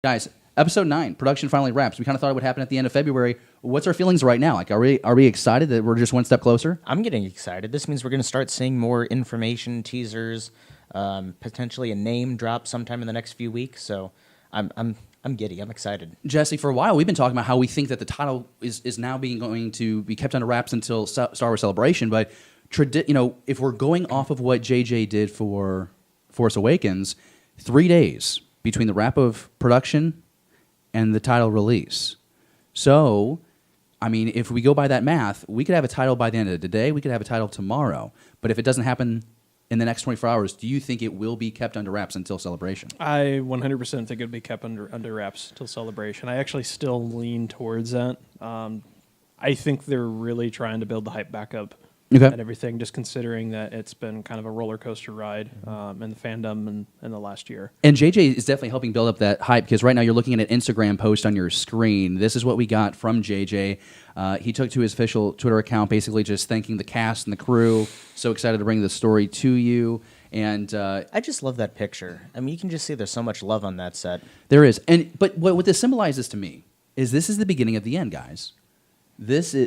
Guys, episode 9, production finally wraps. We kind of thought it would happen at the end of February. What's our feelings right now? Like, are we excited that we're just one step closer? I'm getting excited. This means we're going to start seeing more information, teasers, potentially a name drop sometime in the next few weeks. So I'm giddy. I'm excited. Jesse, for a while we've been talking about how we think that the title is now going to be kept under wraps until Star Wars Celebration. But if we're going off of what JJ did for Force Awakens, 3 days between the wrap of production and the title release. So, I mean, if we go by that math, we could have a title by the end of the day. We could have a title tomorrow. But if it doesn't happen in the next 24 hours, do you think it will be kept under wraps until Celebration? I 100% think it'll be kept under wraps till Celebration. I actually still lean towards that. I think they're really trying to build the hype back up and everything, just considering that it's been kind of a roller coaster ride in the fandom in the last year. And JJ is definitely helping build up that hype, because right now you're looking at an Instagram post on your screen. This is what we got from JJ. He took to his official Twitter account, basically just thanking the cast and the crew. So excited to bring the story to you. And I just love that picture. I mean, you can just see there's so much love on that set. There is. But what this symbolizes to me is this is the beginning of the end, guys.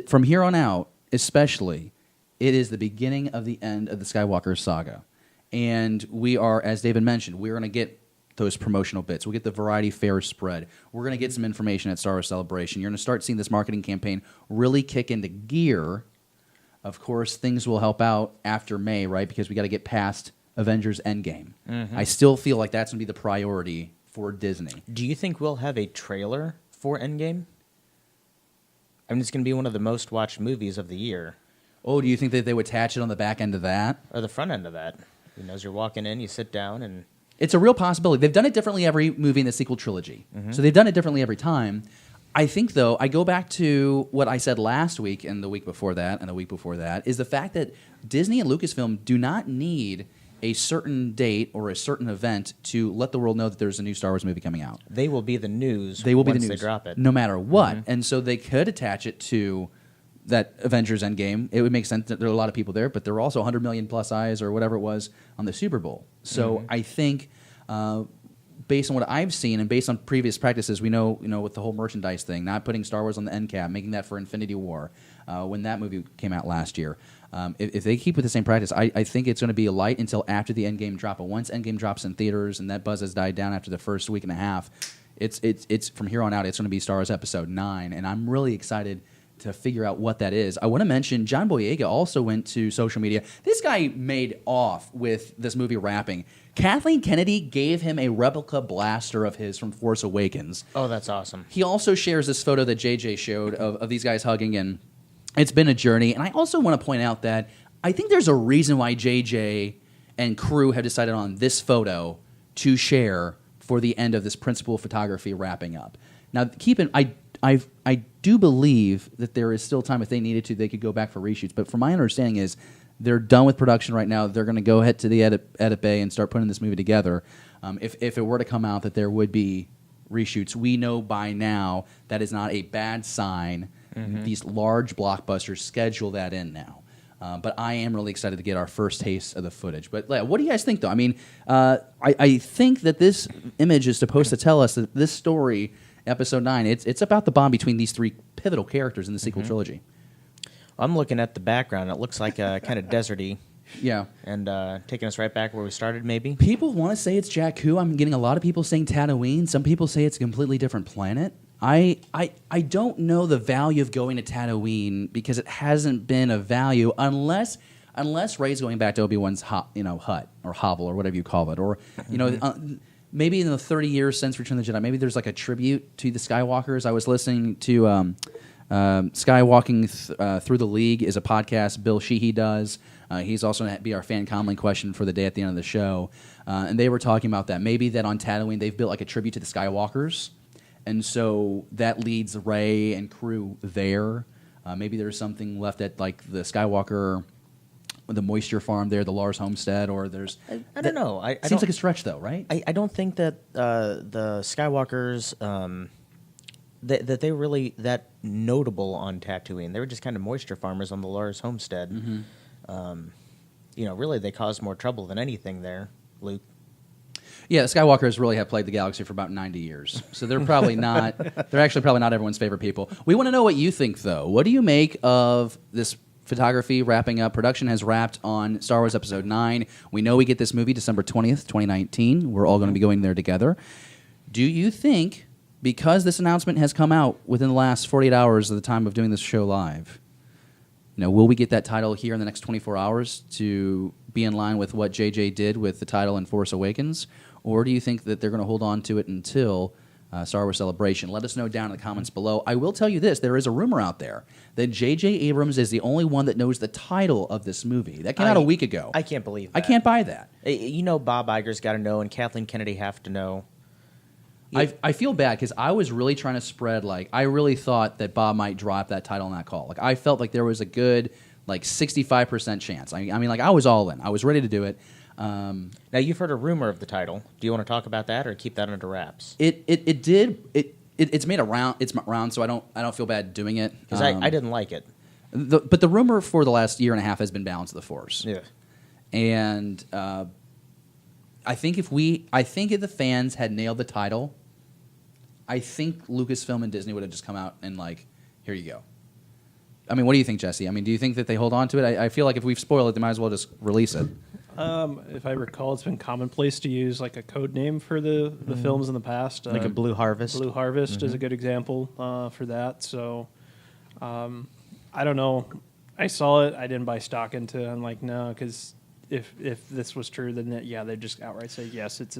From here on out, especially, it is the beginning of the end of the Skywalker saga. And we are, as David mentioned, we're going to get those promotional bits. We'll get the variety fair spread. We're going to get some information at Star Wars Celebration. You're going to start seeing this marketing campaign really kick into gear. Of course, things will help out after May, right? Because we got to get past Avengers Endgame. Mm-hmm. I still feel like that's going to be the priority for Disney. Do you think we'll have a trailer for Endgame? I mean, it's going to be one of the most watched movies of the year. Oh, do you think that they would attach it on the back end of that? Or the front end of that. You know, as you're walking in, you sit down and... It's a real possibility. They've done it differently every movie in the sequel trilogy. Mm-hmm. So they've done it differently every time. I think, though, I go back to what I said last week and the week before that and the week before that, is the fact that Disney and Lucasfilm do not need a certain date or a certain event to let the world know that there's a new Star Wars movie coming out. They will be the news once they drop it. No matter what. Mm-hmm. And so they could attach it to that Avengers Endgame. It would make sense that there are a lot of people there, but there were also 100 million plus eyes or whatever it was on the Super Bowl. So I think based on what I've seen and based on previous practices, we know with the whole merchandise thing, not putting Star Wars on the end cap, making that for Infinity War when that movie came out last year. If they keep with the same practice, I think it's going to be a light until after the Endgame drop. But once Endgame drops in theaters and that buzz has died down after the first week and a half, it's from here on out, it's going to be Star Wars Episode 9. And I'm really excited to figure out what that is. I want to mention John Boyega also went to social media. This guy made off with this movie wrapping. Kathleen Kennedy gave him a replica blaster of his from Force Awakens. Oh, that's awesome. He also shares this photo that JJ showed of these guys hugging, and it's been a journey. And I also want to point out that I think there's a reason why JJ and crew have decided on this photo to share for the end of this principal photography wrapping up. Now, I do believe that there is still time. If they needed to, they could go back for reshoots. But from my understanding is they're done with production right now. They're going to go ahead to the edit bay and start putting this movie together. If it were to come out that there would be reshoots, we know by now that is not a bad sign. Mm-hmm. These large blockbusters schedule that in now. But I am really excited to get our first taste of the footage. But what do you guys think, though? I mean, I think that this image is supposed to tell us that this story, Episode 9, it's about the bond between these three pivotal characters in the sequel trilogy. I'm looking at the background. It looks like kind of deserty. Yeah. And taking us right back where we started, maybe. People want to say it's Jakku. I'm getting a lot of people saying Tatooine. Some people say it's a completely different planet. I don't know the value of going to Tatooine because it hasn't been a value unless Rey's going back to Obi-Wan's hut or hovel or whatever you call it, or maybe in the 30 years since Return of the Jedi, maybe there's like a tribute to the Skywalkers. I was listening to Skywalking Through the League is a podcast Bill Sheehy does. He's also going to be our fan commentary question for the day at the end of the show. And they were talking about that. Maybe that on Tatooine they've built like a tribute to the Skywalkers. And so that leads Rey and crew there. Maybe there's something left at like the Skywalker, the moisture farm there, the Lars homestead, or there's... I don't know. Seems like a stretch, though, right? I don't think that the Skywalkers, that they were really that notable on Tatooine. They were just kind of moisture farmers on the Lars homestead. Mm-hmm. Really, they caused more trouble than anything there, Luke. Yeah, the Skywalkers really have played the galaxy for about 90 years. So they're probably not, they're actually probably not everyone's favorite people. We want to know what you think, though. What do you make of this photography wrapping up? Production has wrapped on Star Wars Episode 9. We know we get this movie December 20th, 2019. We're all going to be going there together. Do you think, because this announcement has come out within the last 48 hours of the time of doing this show live, will we get that title here in the next 24 hours to be in line with what JJ did with the title in Force Awakens? Or do you think that they're going to hold on to it until Star Wars Celebration? Let us know down in the comments below. I will tell you this. There is a rumor out there that J.J. Abrams is the only one that knows the title of this movie. That came out a week ago. I can't believe that. I can't buy that. Bob Iger's got to know, and Kathleen Kennedy have to know. I feel bad because I was really trying to spread, I really thought that Bob might drop that title on that call. I felt like there was a good, 65% chance. I mean, I was all in. I was ready to do it. Now, you've heard a rumor of the title. Do you want to talk about that or keep that under wraps? It's made a round. It's round, so I don't feel bad doing it. Because I didn't like it. But the rumor for the last year and a half has been Balance of the Force. Yeah. And I think if the fans had nailed the title, I think Lucasfilm and Disney would have just come out and here you go. I mean, what do you think, Jesse? I mean, do you think that they hold on to it? I feel like if we've spoiled it, they might as well just release it. If I recall, it's been commonplace to use a code name for the films in the past. Like a Blue Harvest. Blue Harvest is a good example for that. So I don't know. I saw it. I didn't buy stock into it. I'm like, no, because if this was true, then they'd just outright say, yes, it's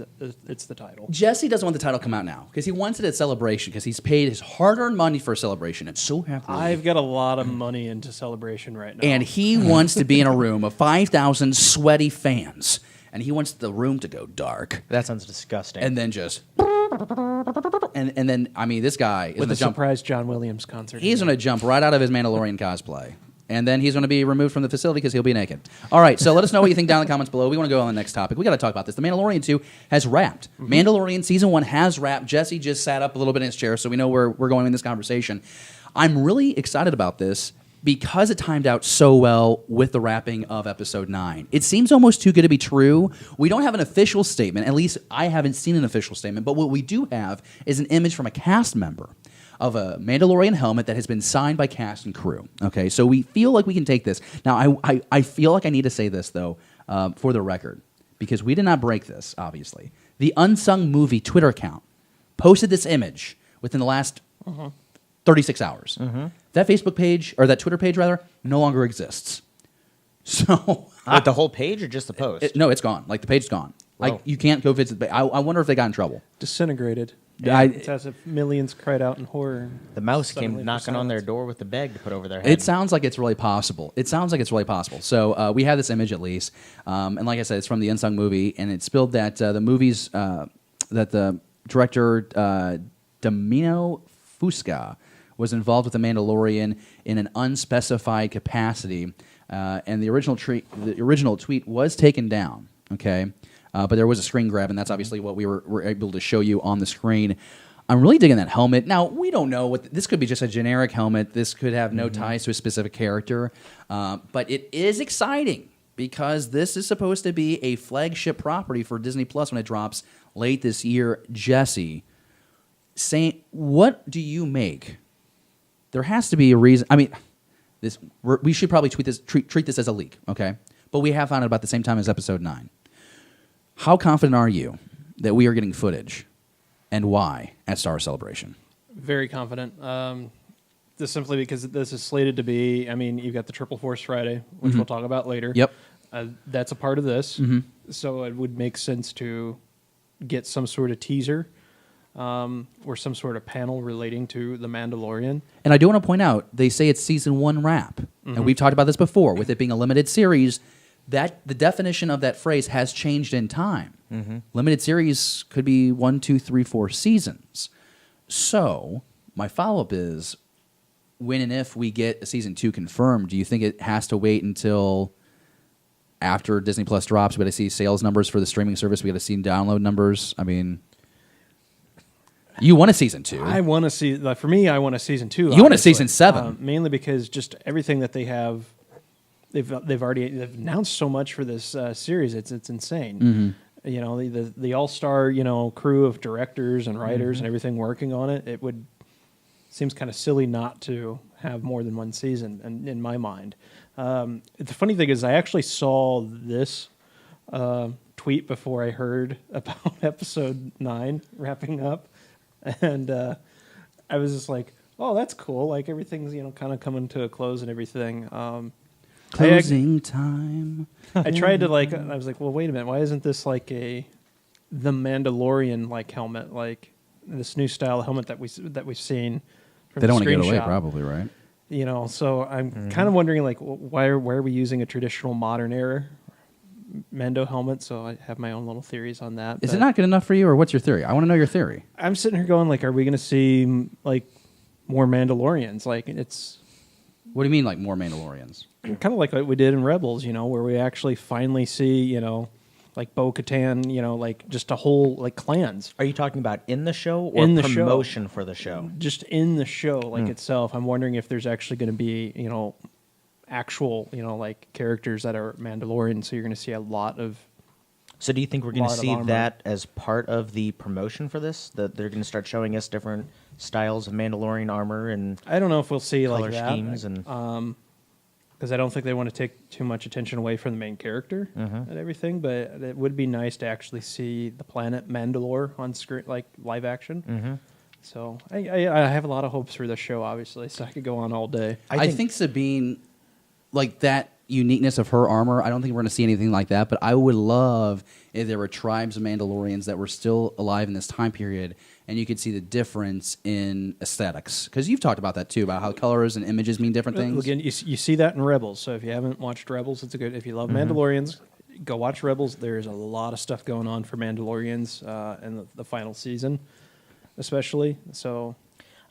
the title. Jesse doesn't want the title to come out now because he wants it at Celebration because he's paid his hard-earned money for Celebration and so happy. I've got a lot of money into Celebration right now. And he wants to be in a room of 5,000 sweaty fans. And he wants the room to go dark. That sounds disgusting. And then just... And then, I mean, this guy is with a surprise John Williams concert. He's going to jump right out of his Mandalorian cosplay. And then he's going to be removed from the facility because he'll be naked. All right, so let us know what you think down in the comments below. We want to go on the next topic. We got to talk about this. The Mandalorian 2 has wrapped. Mandalorian Season 1 has wrapped. Jesse just sat up a little bit in his chair, so we know where we're going in this conversation. I'm really excited about this because it timed out so well with the wrapping of Episode 9. It seems almost too good to be true. We don't have an official statement. At least I haven't seen an official statement. But what we do have is an image from a cast member of a Mandalorian helmet that has been signed by cast and crew. Okay, so we feel like we can take this. Now, I feel like I need to say this, though, for the record, because we did not break this, obviously. The Unsung Movie Twitter account posted this image within the last 36 hours. That Facebook page, or that Twitter page, rather, no longer exists. So... Like the whole page or just the post? No, it's gone. The page is gone. You can't go visit the page. I wonder if they got in trouble. Disintegrated. It's as if millions cried out in horror. The mouse came knocking on their door with the bag to put over their head. It sounds like it's really possible. So we have this image at least. And like I said, it's from the Unsung Movie. And it's spilled that the movies, that the director, Domino Fusca, was involved with The Mandalorian in an unspecified capacity. And the original tweet was taken down, okay? But there was a screen grab, and that's obviously what we were able to show you on the screen. I'm really digging that helmet. Now, we don't know what this could be, just a generic helmet. This could have no ties to a specific character. But it is exciting because this is supposed to be a flagship property for Disney Plus when it drops late this year. Jesse, what do you make? There has to be a reason. I mean, we should probably treat this as a leak, okay? But we have found out about the same time as Episode 9. How confident are you that we are getting footage, and why, at Star Wars Celebration? Very confident. Just simply because this is slated to be, you've got the Triple Force Friday, which we'll talk about later. Yep. That's a part of this. So it would make sense to get some sort of teaser or some sort of panel relating to The Mandalorian. And I do want to point out, they say it's Season 1 wrap. And we've talked about this before. With it being a limited series, that the definition of that phrase has changed in time. Limited series could be 1, 2, 3, 4 seasons. So my follow-up is, when and if we get a Season 2 confirmed, do you think it has to wait until after Disney Plus drops? We got to see sales numbers for the streaming service. We got to see download numbers. I mean, you want a Season 2. I want to see. For me, I want a Season 2. You want a Season 7, mainly because just everything that they have. They've announced so much for this series. It's insane. you know, the all-star, you know, crew of directors and writers and everything working on it, seems kind of silly not to have more than one season, and in my mind. The funny thing is I actually saw this tweet before I heard about episode 9 wrapping up, and I was just like, oh, that's cool. Like, everything's, you know, kind of coming to a close and everything. Closing time. I tried to, like, I was like, well, wait a minute. Why isn't this like the Mandalorian like helmet, like this new style helmet that we've seen? From They don't want to give it away, screenshot? probably, right? You know, so I'm kind of wondering, like, why are we using a traditional modern era Mando helmet? So I have my own little theories on that. Is it not good enough for you, or what's your theory? I want to know your theory. I'm sitting here going, like, are we going to see like more Mandalorians? Like, it's What do you mean, like more Mandalorians? kind of like what we did in Rebels, you know, where we actually finally see, you know, like Bo-Katan, you know, like just a whole, like, clans. Are you talking about in the show or In the show. promotion for the show? Just in the show, like, itself. I'm wondering if there's actually going to be, you know, actual, you know, like, characters that are Mandalorian, so you're going to see a lot of... So do you think we're going to lot of see armor. that as part of the promotion for this? That they're going to start showing us different styles of Mandalorian armor and I don't know if we'll see, color like, that. schemes and Because I don't think they want to take too much attention away from the main character and everything, but it would be nice to actually see the planet Mandalore on screen, like live action. So I have a lot of hopes for this show, obviously, so I could go on all day. I think Sabine, like that uniqueness of her armor, I don't think we're going to see anything like that, but I would love if there were tribes of Mandalorians that were still alive in this time period, and you could see the difference in aesthetics. Because you've talked about that too, about how colors and images mean different things. Again, you see that in Rebels, so if you haven't watched Rebels, it's a good... If you love Mandalorians, go watch Rebels. There's a lot of stuff going on for Mandalorians in the final season, especially, so...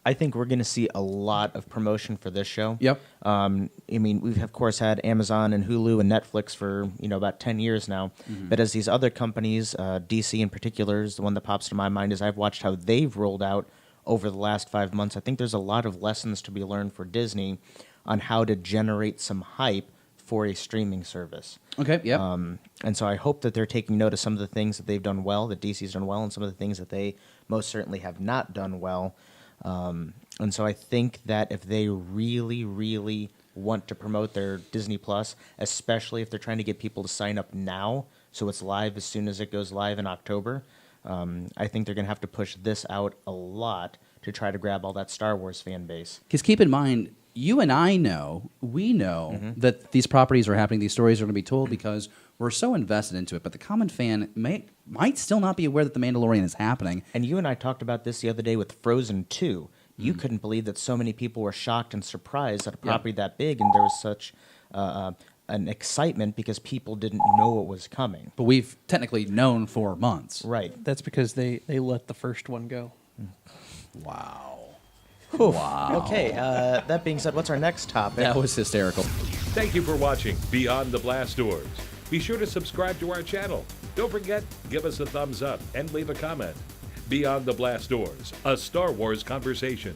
I think we're going to see a lot of promotion for this show. Yep. I mean, we've of course had Amazon and Hulu and Netflix for, you know, about 10 years now. But as these other companies, DC in particular is the one that pops to my mind, is I've watched how they've rolled out over the last 5 months. I think there's a lot of lessons to be learned for Disney on how to generate some hype for a streaming service. Okay, yep. And so I hope that they're taking note of some of the things that they've done well, that DC's done well, and some of the things that they most certainly have not done well. And so I think that if they really, really want to promote their Disney Plus, especially if they're trying to get people to sign up now, so it's live as soon as it goes live in October, I think they're going to have to push this out a lot to try to grab all that Star Wars fan base. Because keep in mind, you and I know, we know that these properties are happening, these stories are going to be told because we're so invested into it. But the common fan might still not be aware that The Mandalorian is happening. And you and I talked about this the other day with Frozen 2. You couldn't believe that so many people were shocked and surprised at a property that big, and there was such an excitement because people didn't know what was coming. But we've technically known for months. Right. That's because they let the first one go. Wow. Wow. Okay, that being said, what's our next topic? That was hysterical. Thank you for watching Beyond the Blast Doors. Be sure to subscribe to our channel. Don't forget, give us a thumbs up and leave a comment. Beyond the Blast Doors, a Star Wars conversation.